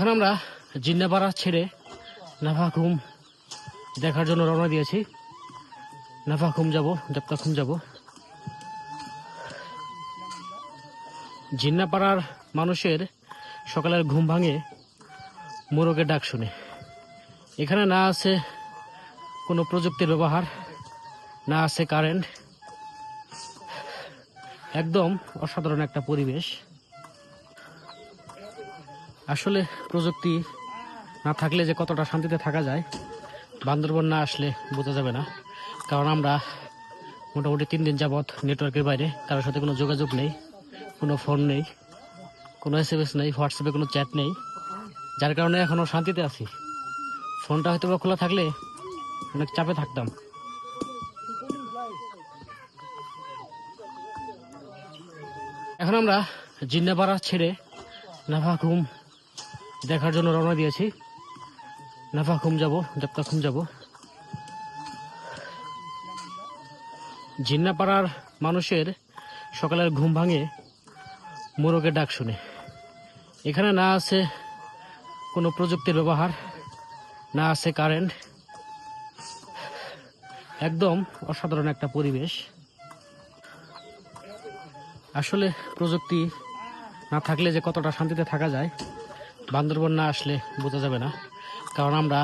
এখন আমরা জিন্নাপাড়া ছেড়ে নাফাখুম দেখার জন্য রওনা দিয়েছি। নাফাখুম যাব, দেবতাখুম যাব। জিন্নাপাড়ার মানুষের সকালের ঘুম ভাঙে মোরগের ডাক শুনে। এখানে না আছে কোনো প্রযুক্তির ব্যবহার, না আছে কারেন্ট, একদম অসাধারণ একটা পরিবেশ। আসলে প্রযুক্তি না থাকলে যে কতটা শান্তিতে থাকা যায় বান্দরবন না আসলে বোঝা যাবে না। কারণ আমরা মোটামুটি 3 দিন যাবৎ নেটওয়ার্কের বাইরে, কারোর সাথে কোনো যোগাযোগ নেই, কোনো ফোন নেই, কোনো SMS নেই, হোয়াটসঅ্যাপে কোনো চ্যাট নেই, যার কারণে এখনও শান্তিতে আছি। ফোনটা হয়তো বা খোলা থাকলে অনেক চাপে থাকতাম। এখন আমরা জিন্নাপাড়া ছেড়ে নাফাখুম দেখার জন্য রওনা দিয়েছি। নাফাখুম যাব, দেবতাখুম যাব। জিন্নাপাড়ার মানুষের সকালের ঘুম ভাঙে মোরগের ডাক শুনে। এখানে না আছে কোনো প্রযুক্তির ব্যবহার, না আছে কারেন্ট, একদম অসাধারণ একটা পরিবেশ। আসলে প্রযুক্তি না থাকলে যে কতটা শান্তিতে থাকা যায় বান্দরবন না আসলে বোঝা যাবে না। কারণ আমরা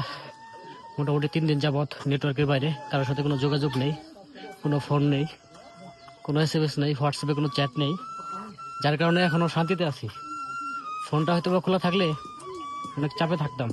মোটামুটি 3 দিন যাবৎ নেটওয়ার্কের বাইরে, কারোর সাথে কোনো যোগাযোগ নেই, কোনো ফোন নেই, কোনো SMS নেই, হোয়াটসঅ্যাপে কোনো চ্যাট নেই, যার কারণে এখনও শান্তিতে আছি। ফোনটা হয়তো বা খোলা থাকলে অনেক চাপে থাকতাম।